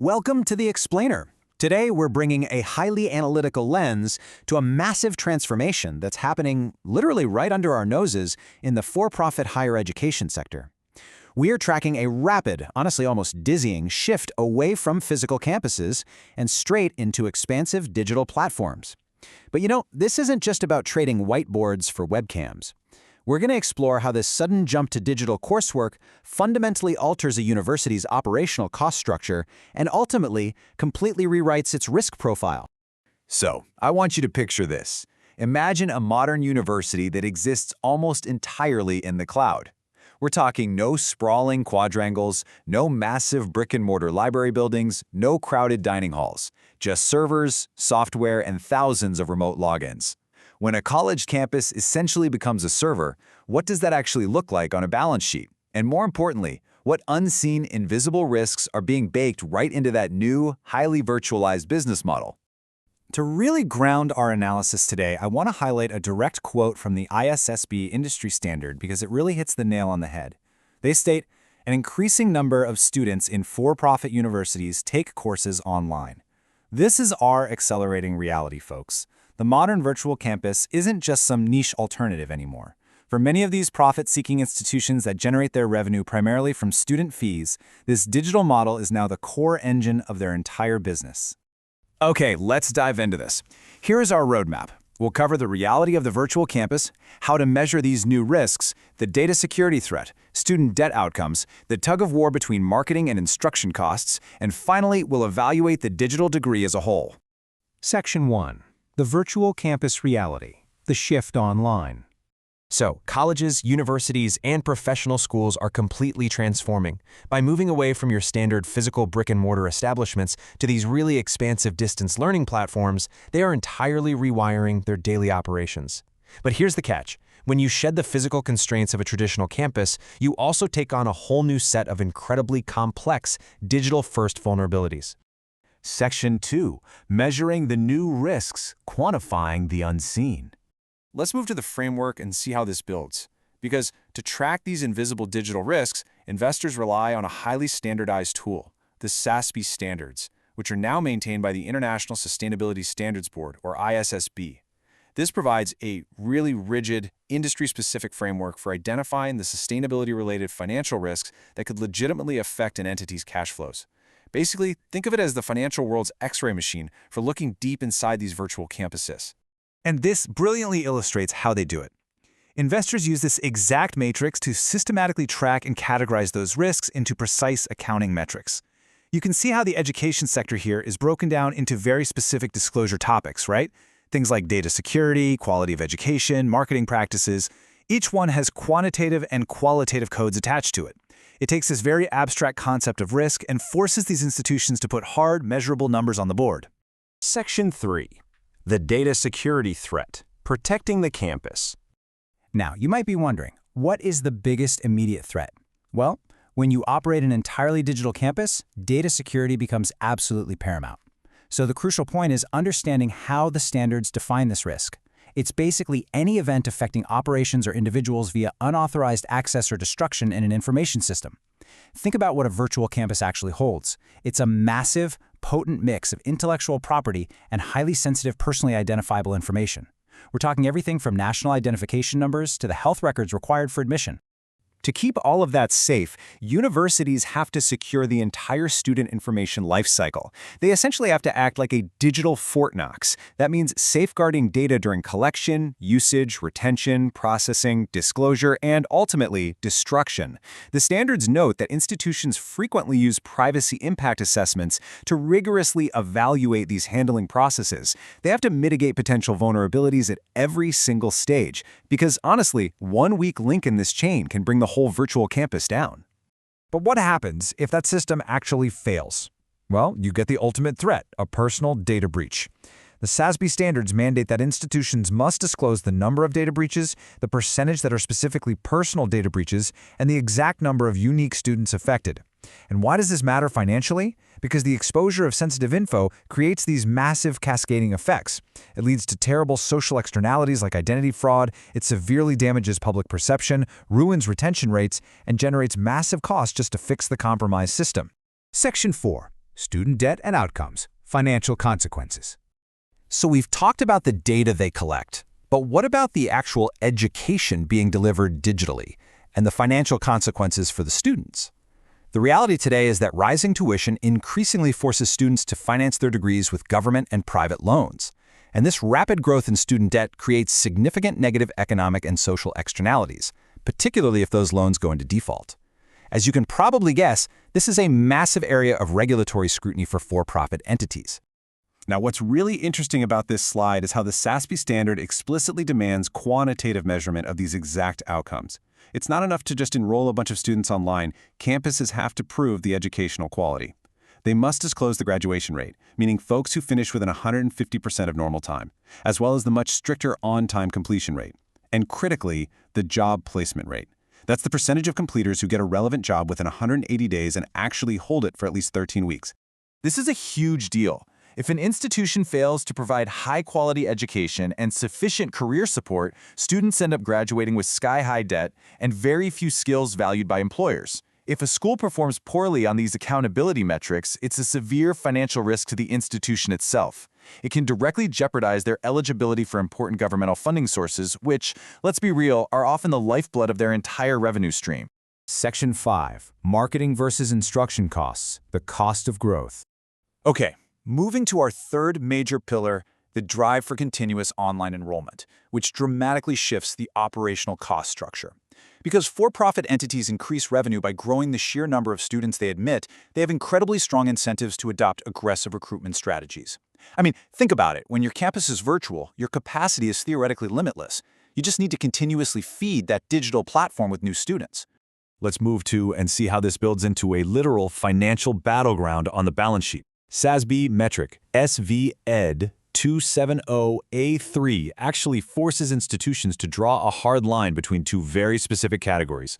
Welcome to The Explainer. Today, we're bringing a highly analytical lens to a massive transformation that's happening literally right under our noses in the for-profit higher education sector. We are tracking a rapid, honestly almost dizzying, shift away from physical campuses and straight into expansive digital platforms. But this isn't just about trading whiteboards for webcams. We're going to explore how this sudden jump to digital coursework fundamentally alters a university's operational cost structure and ultimately completely rewrites its risk profile. So, I want you to picture this. Imagine a modern university that exists almost entirely in the cloud. We're talking no sprawling quadrangles, no massive brick-and-mortar library buildings, no crowded dining halls, just servers, software, and thousands of remote logins. When a college campus essentially becomes a server, what does that actually look like on a balance sheet? And more importantly, what unseen, invisible risks are being baked right into that new, highly virtualized business model? To really ground our analysis today, I want to highlight a direct quote from the SASB industry standard because it really hits the nail on the head. They state, "An increasing number of students in for-profit universities take courses online." This is our accelerating reality, folks. The modern virtual campus isn't just some niche alternative anymore. For many of these profit-seeking institutions that generate their revenue primarily from student fees, this digital model is now the core engine of their entire business. Okay, let's dive into this. Here is our roadmap. We'll cover the reality of the virtual campus, how to measure these new risks, the data security threat, student debt outcomes, the tug-of-war between marketing and instruction costs, and finally, we'll evaluate the digital degree as a whole. Section 1. The virtual campus reality, the shift online. So, colleges, universities, and professional schools are completely transforming. By moving away from your standard physical brick-and-mortar establishments to these really expansive distance learning platforms, they are entirely rewiring their daily operations. But here's the catch. When you shed the physical constraints of a traditional campus, you also take on a whole new set of incredibly complex digital-first vulnerabilities. Section 2. Measuring the new risks, quantifying the unseen. Let's move to the framework and see how this builds. Because to track these invisible digital risks, investors rely on a highly standardized tool, the SASB standards, which are now maintained by the International Sustainability Standards Board, or ISSB. This provides a really rigid, industry-specific framework for identifying the sustainability-related financial risks that could legitimately affect an entity's cash flows. Basically, think of it as the financial world's X-ray machine for looking deep inside these virtual campuses. And this brilliantly illustrates how they do it. Investors use this exact matrix to systematically track and categorize those risks into precise accounting metrics. You can see how the education sector here is broken down into very specific disclosure topics, right? Things like data security, quality of education, marketing practices. Each one has quantitative and qualitative codes attached to it. It takes this very abstract concept of risk and forces these institutions to put hard, measurable numbers on the board. Section 3. The data security threat, protecting the campus. Now, you might be wondering, what is the biggest immediate threat? Well, when you operate an entirely digital campus, data security becomes absolutely paramount. So the crucial point is understanding how the standards define this risk. It's basically any event affecting operations or individuals via unauthorized access or destruction in an information system. Think about what a virtual campus actually holds. It's a massive, potent mix of intellectual property and highly sensitive personally identifiable information. We're talking everything from national identification numbers to the health records required for admission. To keep all of that safe, universities have to secure the entire student information lifecycle. They essentially have to act like a digital Fort Knox. That means safeguarding data during collection, usage, retention, processing, disclosure, and ultimately, destruction. The standards note that institutions frequently use privacy impact assessments to rigorously evaluate these handling processes. They have to mitigate potential vulnerabilities at every single stage, because honestly, one weak link in this chain can bring the whole virtual campus down. But what happens if that system actually fails? Well, you get the ultimate threat, a personal data breach. The SASB standards mandate that institutions must disclose the number of data breaches, the percentage that are specifically personal data breaches, and the exact number of unique students affected. And why does this matter financially? Because the exposure of sensitive info creates these massive cascading effects. It leads to terrible social externalities like identity fraud, it severely damages public perception, ruins retention rates, and generates massive costs just to fix the compromised system. Section 4. Student debt and outcomes, financial consequences. So we've talked about the data they collect, but what about the actual education being delivered digitally and the financial consequences for the students? The reality today is that rising tuition increasingly forces students to finance their degrees with government and private loans. And this rapid growth in student debt creates significant negative economic and social externalities, particularly if those loans go into default. As you can probably guess, this is a massive area of regulatory scrutiny for-profit entities. Now, what's really interesting about this slide is how the SASB standard explicitly demands quantitative measurement of these exact outcomes. It's not enough to just enroll a bunch of students online. Campuses have to prove the educational quality. They must disclose the graduation rate, meaning folks who finish within 150% of normal time, as well as the much stricter on-time completion rate. And critically, the job placement rate. That's the percentage of completers who get a relevant job within 180 days and actually hold it for at least 13 weeks. This is a huge deal. If an institution fails to provide high-quality education and sufficient career support, students end up graduating with sky-high debt and very few skills valued by employers. If a school performs poorly on these accountability metrics, it's a severe financial risk to the institution itself. It can directly jeopardize their eligibility for important governmental funding sources, which, let's be real, are often the lifeblood of their entire revenue stream. Section 5. Marketing versus instruction costs, the cost of growth. Okay, moving to our third major pillar, the drive for continuous online enrollment, which dramatically shifts the operational cost structure. Because for-profit entities increase revenue by growing the sheer number of students they admit, they have incredibly strong incentives to adopt aggressive recruitment strategies. I mean, think about it. When your campus is virtual, your capacity is theoretically limitless. You just need to continuously feed that digital platform with new students. Let's move to and see how this builds into a literal financial battleground on the balance sheet. SASB metric SVED 270A3 actually forces institutions to draw a hard line between two very specific categories: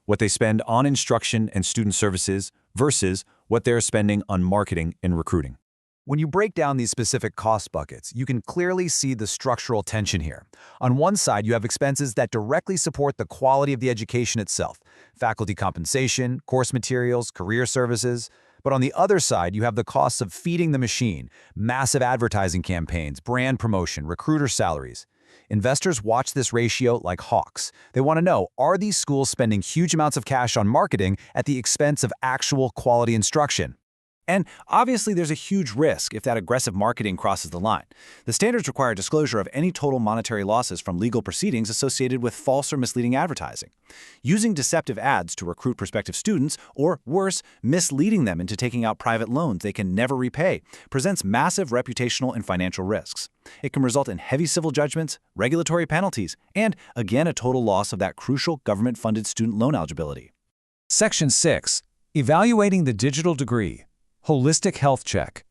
what they spend on instruction and student services versus what they're spending on marketing and recruiting. When you break down these specific cost buckets, you can clearly see the structural tension here. On one side, you have expenses that directly support the quality of the education itself: faculty compensation, course materials, career services. But on the other side, you have the costs of feeding the machine: massive advertising campaigns, brand promotion, recruiter salaries. Investors watch this ratio like hawks. They want to know, are these schools spending huge amounts of cash on marketing at the expense of actual quality instruction? And obviously, there's a huge risk if that aggressive marketing crosses the line. The standards require disclosure of any total monetary losses from legal proceedings associated with false or misleading advertising. Using deceptive ads to recruit prospective students, or worse, misleading them into taking out private loans they can never repay, presents massive reputational and financial risks. It can result in heavy civil judgments, regulatory penalties, and, again, a total loss of that crucial government-funded student loan eligibility. Section 6. Evaluating the digital degree. Holistic health check.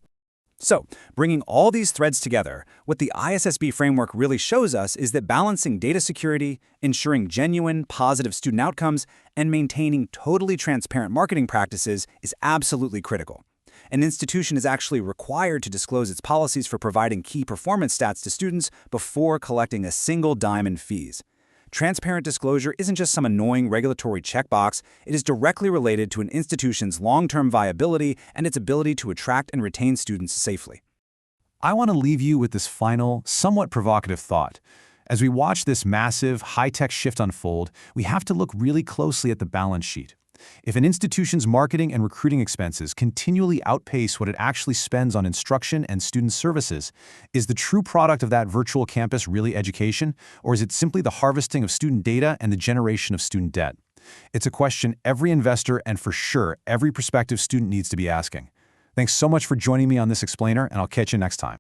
So, bringing all these threads together, what the ISSB framework really shows us is that balancing data security, ensuring genuine, positive student outcomes, and maintaining totally transparent marketing practices is absolutely critical. An institution is actually required to disclose its policies for providing key performance stats to students before collecting a single dime in fees. Transparent disclosure isn't just some annoying regulatory checkbox. It is directly related to an institution's long-term viability and its ability to attract and retain students safely. I want to leave you with this final, somewhat provocative thought. As we watch this massive, high-tech shift unfold, we have to look really closely at the balance sheet. If an institution's marketing and recruiting expenses continually outpace what it actually spends on instruction and student services, is the true product of that virtual campus really education, or is it simply the harvesting of student data and the generation of student debt? It's a question every investor and for sure every prospective student needs to be asking. Thanks so much for joining me on this explainer, and I'll catch you next time.